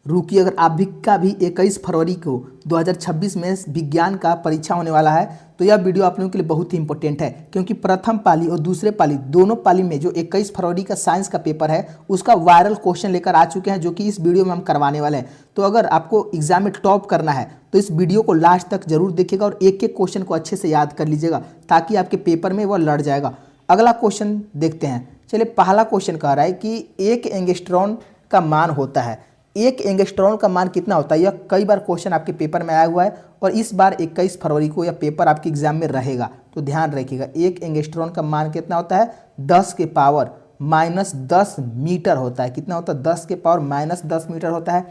रुकिए, अगर आप भी का भी 21 फरवरी को 2026 में विज्ञान का परीक्षा होने वाला है तो यह वीडियो आप लोगों के लिए बहुत ही इंपॉर्टेंट है, क्योंकि प्रथम पाली और दूसरे पाली दोनों पाली में जो 21 फरवरी का साइंस का पेपर है उसका वायरल क्वेश्चन लेकर आ चुके हैं, जो कि इस वीडियो में हम करवाने वाले हैं। तो अगर आपको एग्जाम में टॉप करना है तो इस वीडियो को लास्ट तक जरूर देखिएगा और एक एक क्वेश्चन को अच्छे से याद कर लीजिएगा, ताकि आपके पेपर में वह लड़ जाएगा। अगला क्वेश्चन देखते हैं। चलिए, पहला क्वेश्चन कह रहा है कि एक एंगस्ट्रॉन का मान होता है। एक एंगस्ट्रॉन का मान कितना होता है? यह कई बार क्वेश्चन आपके पेपर में आया हुआ है और इस बार 21 फरवरी को यह पेपर आपके एग्जाम में रहेगा, तो ध्यान रखिएगा। एक एंगस्ट्रॉन का मान कितना होता है? 10 के पावर -10 मीटर होता है। कितना होता है? 10 के पावर -10 मीटर होता है।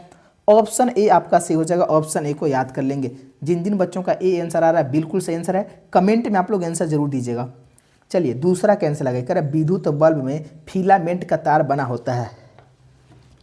ऑप्शन ए आपका सही हो जाएगा। ऑप्शन ए को याद कर लेंगे। जिन जिन बच्चों का ए आंसर आ रहा है बिल्कुल सही आंसर है, कमेंट में आप लोग आंसर जरूर दीजिएगा। चलिए, दूसरा कैंसिल आ गया। कह रहा है विद्युत बल्ब में फिलामेंट का तार बना होता है।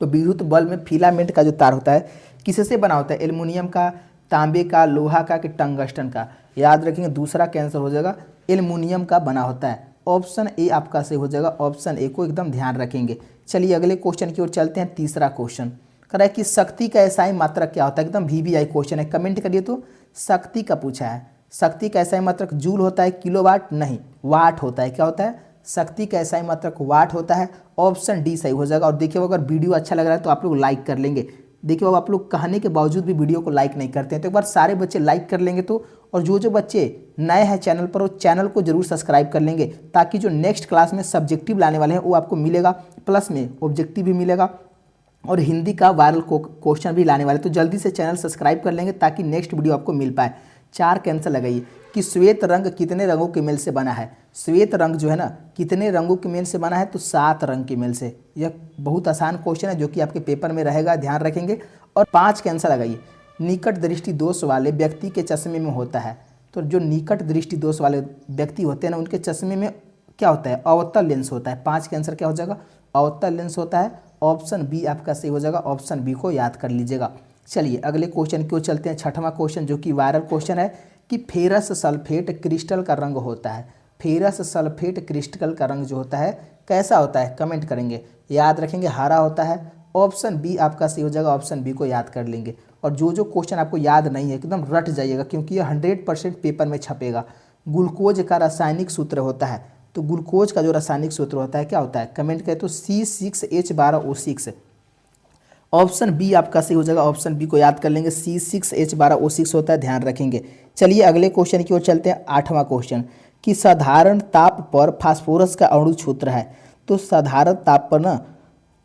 तो विद्युत बल्ब में फिलामेंट का जो तार होता है किससे बना होता है? एल्युमिनियम का, तांबे का, लोहा का कि टंगस्टन का? याद रखेंगे, दूसरा कैंसर हो जाएगा, एल्युमिनियम का बना होता है। ऑप्शन ए आपका सही हो जाएगा। ऑप्शन ए को एकदम ध्यान रखेंगे। चलिए, अगले क्वेश्चन की ओर चलते हैं। तीसरा क्वेश्चन कह रहा है कि शक्ति का एसआई मात्रक क्या होता है? एकदम VVI क्वेश्चन है, कमेंट करिए। तो शक्ति का पूछा है। शक्ति का एसआई मात्रक जूल होता है, किलोवाट? नहीं, वाट होता है। क्या होता है? शक्ति का एसआई मात्रक वाट होता है। ऑप्शन डी सही हो जाएगा। और देखिए, अगर वीडियो अच्छा लग रहा है तो आप लोग लाइक कर लेंगे। देखिए, अब आप लोग कहने के बावजूद भी वीडियो को लाइक नहीं करते हैं, तो एक बार सारे बच्चे लाइक कर लेंगे तो। और जो जो बच्चे नए हैं चैनल पर, वो चैनल को जरूर सब्सक्राइब कर लेंगे, ताकि जो नेक्स्ट क्लास में सब्जेक्टिव लाने वाले हैं वो आपको मिलेगा, प्लस में ऑब्जेक्टिव भी मिलेगा और हिंदी का वायरल क्वेश्चन भी लाने वाले। तो जल्दी से चैनल सब्सक्राइब कर लेंगे ताकि नेक्स्ट वीडियो आपको मिल पाए। 4 कैंसर लगाइए कि श्वेत रंग कितने रंगों के मेल से बना है? श्वेत रंग जो है ना, कितने रंगों के मेल से बना है? तो 7 रंग के मेल से। यह बहुत आसान क्वेश्चन है जो कि आपके पेपर में रहेगा, ध्यान रखेंगे। और 5 कैंसर लगाइए, निकट दृष्टि दोष वाले व्यक्ति के चश्मे में होता है। तो जो निकट दृष्टि दोष वाले व्यक्ति होते हैं ना, उनके चश्मे में क्या होता है? अवतल लेंस होता है। 5 कैंसर क्या हो जाएगा? अवतल लेंस होता है। ऑप्शन बी आपका सही हो जाएगा। ऑप्शन बी को याद कर लीजिएगा। चलिए, अगले क्वेश्चन की ओर चलते हैं। छठवां क्वेश्चन जो कि वायरल क्वेश्चन है कि फेरस सल्फेट क्रिस्टल का रंग होता है। फेरस सल्फेट क्रिस्टल का रंग जो होता है कैसा होता है? कमेंट करेंगे। याद रखेंगे, हरा होता है। ऑप्शन बी आपका सही हो जाएगा। ऑप्शन बी को याद कर लेंगे। और जो जो क्वेश्चन आपको याद नहीं है एकदम रट जाइएगा, क्योंकि ये 100% पेपर में छपेगा। ग्लूकोज का रासायनिक सूत्र होता है। तो ग्लूकोज का जो रासायनिक सूत्र होता है क्या होता है? कमेंट करें तो C6H12O6। ऑप्शन बी आपका सही हो जाएगा। ऑप्शन बी को याद कर लेंगे। C6H12O6 होता है, ध्यान रखेंगे। चलिए, अगले क्वेश्चन की ओर चलते हैं। 8वां क्वेश्चन कि साधारण ताप पर फास्फोरस का अणु सूत्र है। तो साधारण ताप पर ना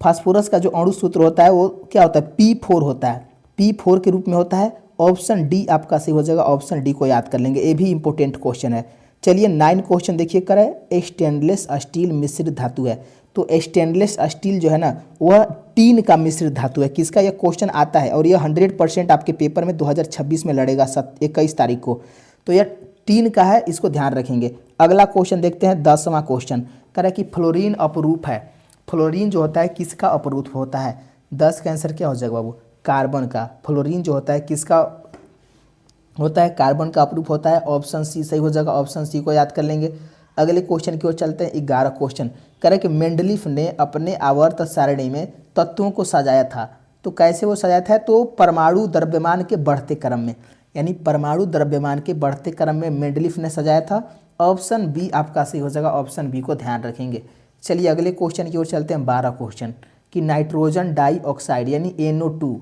फास्फोरस का जो अणु सूत्र होता है वो क्या होता है? P4 होता है। P4 के रूप में होता है। ऑप्शन डी आपका सही हो जाएगा। ऑप्शन डी को याद कर लेंगे। ये भी इंपॉर्टेंट क्वेश्चन है। चलिए, 9 क्वेश्चन देखिए, करे स्टेनलेस स्टील मिश्रित धातु है। तो स्टेनलेस स्टील जो है ना, वह टीन का मिश्रित धातु है। किसका? यह क्वेश्चन आता है और यह 100% आपके पेपर में 2026 में लड़ेगा 21 तारीख को। तो यह टीन का है, इसको ध्यान रखेंगे। अगला क्वेश्चन देखते हैं। 10वां क्वेश्चन कह रहा है कि फ्लोरीन अपरूप है। फ्लोरीन जो होता है किसका अपरूप होता है? 10 का आंसर क्या हो जाएगा बाबू? कार्बन का। फ्लोरीन जो होता है किसका होता है? कार्बन का अपरूप होता है। ऑप्शन सी सही हो जाएगा। ऑप्शन सी को याद कर लेंगे। अगले क्वेश्चन की ओर चलते हैं। 11 क्वेश्चन कह रहे कि मेंडलीफ ने अपने आवर्त सारणी में तत्वों को सजाया था। तो कैसे वो सजाया था? तो परमाणु द्रव्यमान के बढ़ते क्रम में, यानी परमाणु द्रव्यमान के बढ़ते क्रम में मेंडलीफ ने सजाया था। ऑप्शन बी आपका सही हो जाएगा। ऑप्शन बी को ध्यान रखेंगे। चलिए, अगले क्वेश्चन की ओर चलते हैं। 12 क्वेश्चन कि नाइट्रोजन डाइऑक्साइड यानी NO2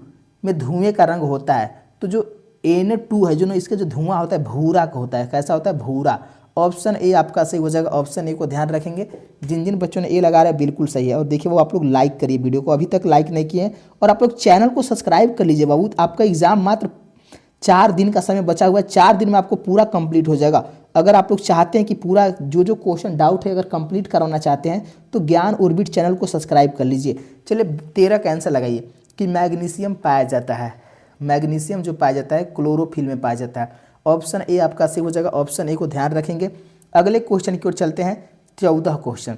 में धुएं का रंग होता है। तो जो Na2 है, जो ना इसका जो धुआं होता है भूरा का होता है। कैसा होता है? भूरा। ऑप्शन ए आपका सही हो जाएगा। ऑप्शन ए को ध्यान रखेंगे। जिन जिन बच्चों ने ए लगा रहा है बिल्कुल सही है। और देखिए, वो आप लोग लाइक करिए, वीडियो को अभी तक लाइक नहीं किए हैं। और आप लोग चैनल को सब्सक्राइब कर लीजिए बाबू। आपका एग्जाम मात्र 4 दिन का समय बचा हुआ है। 4 दिन में आपको पूरा कंप्लीट हो जाएगा। अगर आप लोग चाहते हैं कि पूरा जो जो क्वेश्चन डाउट है अगर कंप्लीट करवाना चाहते हैं तो ज्ञान ऑर्बिट चैनल को सब्सक्राइब कर लीजिए। चलिए, 13 का आंसर लगाइए कि मैग्नीशियम पाया जाता है। मैग्नीशियम जो पाया जाता है क्लोरोफिल में पाया जाता है। ऑप्शन ए आपका सही हो जाएगा। ऑप्शन ए को ध्यान रखेंगे। अगले क्वेश्चन की ओर चलते हैं। 14 क्वेश्चन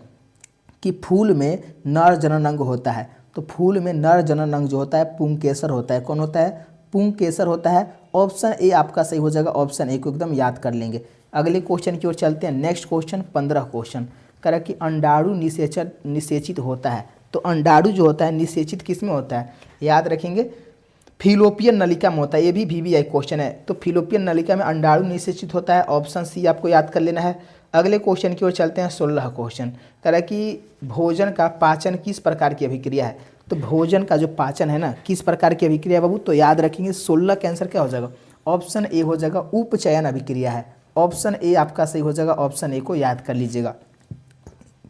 कि फूल में नर जनन अंग होता है। तो फूल में नर जनन अंग जो होता है पुंकेसर होता है। कौन होता है? पुंकेसर होता है। ऑप्शन ए आपका सही हो जाएगा। ऑप्शन ए को एकदम याद कर लेंगे। अगले क्वेश्चन की ओर चलते हैं। नेक्स्ट क्वेश्चन 15 क्वेश्चन कह रहा है कि अंडाणु निषेचित होता है। तो अंडाणु जो होता है निषेचित किस में होता है? याद रखेंगे, फिलोपियन नलिका में होता है, ये भी वीवीआई क्वेश्चन है। तो फिलोपियन नलिका में अंडाणु निषेचित होता है, ऑप्शन सी आपको याद कर लेना है। अगले क्वेश्चन की ओर चलते हैं, 16 क्वेश्चन कह रहा है कि भोजन का पाचन किस प्रकार की अभिक्रिया है। तो भोजन का जो पाचन है ना, किस प्रकार की अभिक्रिया बाबू, तो याद रखेंगे 16 का आंसर क्या हो जाएगा, ऑप्शन ए हो जाएगा, उपचयन अभिक्रिया है। ऑप्शन ए आपका सही हो जाएगा, ऑप्शन ए को याद कर लीजिएगा।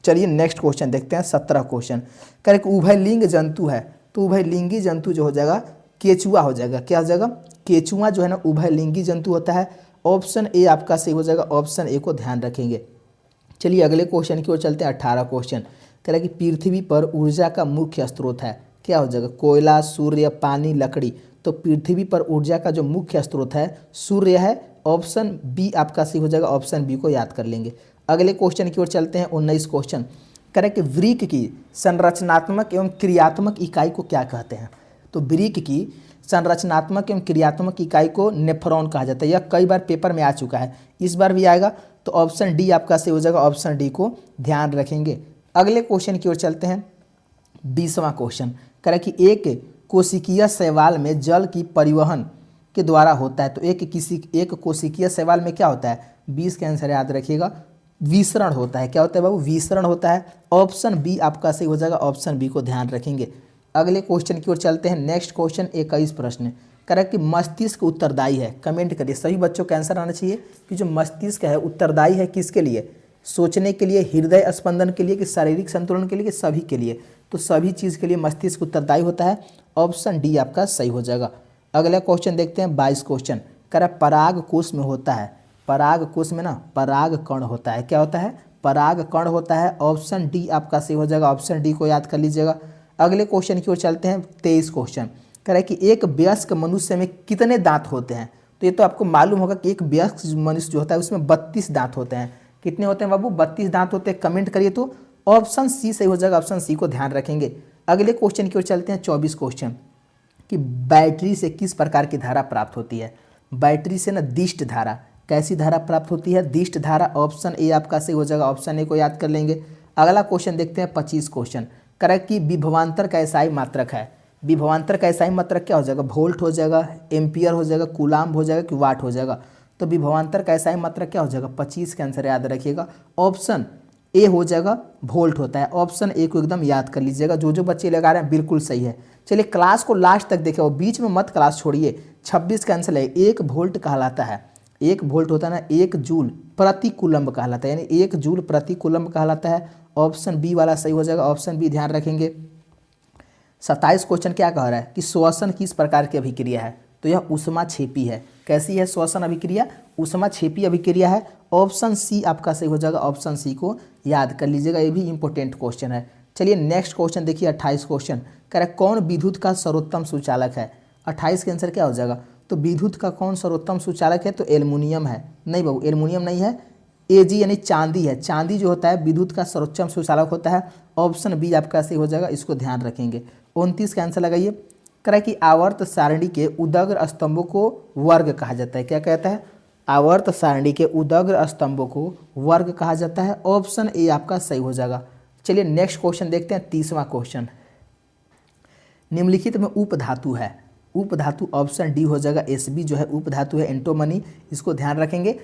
चलिए नेक्स्ट क्वेश्चन देखते हैं, 17 क्वेश्चन कह रहे कि उभयलिंग जंतु है। तो उभयलिंगी जंतु जो हो जाएगा केचुआ हो जाएगा। क्या हो जाएगा, केचुआ जो है ना उभयलिंगी जंतु होता है। ऑप्शन ए आपका सही हो जाएगा, ऑप्शन ए को ध्यान रखेंगे। चलिए अगले क्वेश्चन की ओर चलते हैं, 18 क्वेश्चन कह रहा है कि पृथ्वी पर ऊर्जा का मुख्य स्रोत है। क्या हो जाएगा, कोयला, सूर्य, पानी, लकड़ी। तो पृथ्वी पर ऊर्जा का जो मुख्य स्रोत है सूर्य है। ऑप्शन बी आपका सही हो जाएगा, ऑप्शन बी को याद कर लेंगे। अगले क्वेश्चन की ओर चलते हैं, 19 क्वेश्चन कह रहे हैं कि वृक्क की संरचनात्मक एवं क्रियात्मक इकाई को क्या कहते हैं। तो वृक्क की संरचनात्मक एवं क्रियात्मक इकाई को नेफ्रॉन कहा जाता है। यह कई बार पेपर में आ चुका है, इस बार भी आएगा। तो ऑप्शन डी आपका सही हो जाएगा, ऑप्शन डी को ध्यान रखेंगे। अगले क्वेश्चन की ओर चलते हैं, 20वां क्वेश्चन कह रहा है कि एक कोशिकीय शैवाल में जल की परिवहन के द्वारा होता है। तो एक कोशिकीय शैवाल में क्या होता है, 20 का आंसर याद रखिएगा, विसरण होता है। क्या होता है बाबू, विसरण होता है। ऑप्शन बी आपका सही हो जाएगा, ऑप्शन बी को ध्यान रखेंगे। अगले क्वेश्चन की ओर चलते हैं, नेक्स्ट क्वेश्चन 21 प्रश्न कह रहा है कि मस्तिष्क उत्तरदायी है। कमेंट करिए, सभी बच्चों का आंसर आना चाहिए कि जो मस्तिष्क है उत्तरदायी है किसके लिए, सोचने के लिए, हृदय स्पंदन के लिए, कि शारीरिक संतुलन के लिए, कि सभी के लिए। तो सभी चीज़ के लिए मस्तिष्क उत्तरदायी होता है। ऑप्शन डी आपका सही हो जाएगा। अगला क्वेश्चन देखते हैं, 22 क्वेश्चन कह रहा है पराग कोश में होता है। पराग कोश में ना पराग कण होता है। क्या होता है, पराग कण होता है। ऑप्शन डी आपका सही हो जाएगा, ऑप्शन डी को याद कर लीजिएगा। अगले क्वेश्चन की ओर चलते हैं, 23 क्वेश्चन कह रहा है कि एक वयस्क मनुष्य में कितने दांत होते हैं। तो ये तो आपको मालूम होगा कि एक वयस्क मनुष्य जो होता है उसमें 32 दांत होते हैं। कितने होते हैं बाबू, 32 दांत होते हैं। कमेंट करिए, तो ऑप्शन सी सही हो जाएगा, ऑप्शन सी को ध्यान रखेंगे। अगले क्वेश्चन की ओर चलते हैं, 24 क्वेश्चन कि बैटरी से किस प्रकार की धारा प्राप्त होती है। बैटरी से ना दिष्ट धारा, कैसी धारा प्राप्त होती है, दिष्ट धारा। ऑप्शन ए आपका सही हो जाएगा, ऑप्शन ए को याद कर लेंगे। अगला क्वेश्चन देखते हैं, 25 क्वेश्चन कह रहा है कि विभवांतर का एसआई मात्रक है। विभवांतर का एसआई मात्रक क्या हो जाएगा, वोल्ट हो जाएगा, एम्पियर हो जाएगा, कूलाम्ब हो जाएगा, कि वाट हो जाएगा। तो विभवांतर का एसआई मात्रक क्या हो जाएगा, 25 का आंसर याद रखिएगा, ऑप्शन ए हो जाएगा, वोल्ट होता है। ऑप्शन ए को एकदम याद कर लीजिएगा। जो बच्चे लगा रहे हैं बिल्कुल सही है। चलिए क्लास को लास्ट तक देखें और बीच में मत क्लास छोड़िए। 26 का आंसर है, 1 वोल्ट कहलाता है। 1 वोल्ट होता है ना, 1 जूल प्रति कूलम्ब कहलाता है, यानी 1 जूल प्रति कूलम्ब कहलाता है। ऑप्शन बी वाला सही हो जाएगा, ऑप्शन बी ध्यान रखेंगे। 27 क्वेश्चन क्या कह रहा है कि श्वसन किस प्रकार की अभिक्रिया है। तो यह ऊष्माक्षेपी है। कैसी है श्वसन अभिक्रिया, ऊष्माक्षेपी अभिक्रिया है। ऑप्शन सी आपका सही हो जाएगा, ऑप्शन सी को याद कर लीजिएगा, ये भी इंपॉर्टेंट क्वेश्चन है। चलिए नेक्स्ट क्वेश्चन देखिए, 28 क्वेश्चन कह रहा है कौन विद्युत का सर्वोत्तम सुचालक है। 28 के आंसर क्या हो जाएगा, तो विद्युत का कौन सर्वोत्तम सुचालक है, तो एल्युमिनियम है। नहीं बाबू, एल्युमिनियम नहीं है, एजी यानी चांदी है। चांदी जो होता है विद्युत का सर्वोत्तम सुचालक होता है। ऑप्शन बी आपका सही हो जाएगा, इसको ध्यान रखेंगे। 29 का आंसर लगाइए, कह रहा है कि आवर्त सारणी के उदग्र स्तंभों को वर्ग कहा जाता है। क्या कहता है, आवर्त सारणी के उदग्र स्तंभों को वर्ग कहा जाता है। ऑप्शन ए आपका सही हो जाएगा। चलिए नेक्स्ट क्वेश्चन देखते हैं, 30वां क्वेश्चन। निम्नलिखित में उपधातु है। उपधातु ऑप्शन डी हो जाएगा, एसबी जो है उपधातु है, एंटोमनी, इसको ध्यान रखेंगे।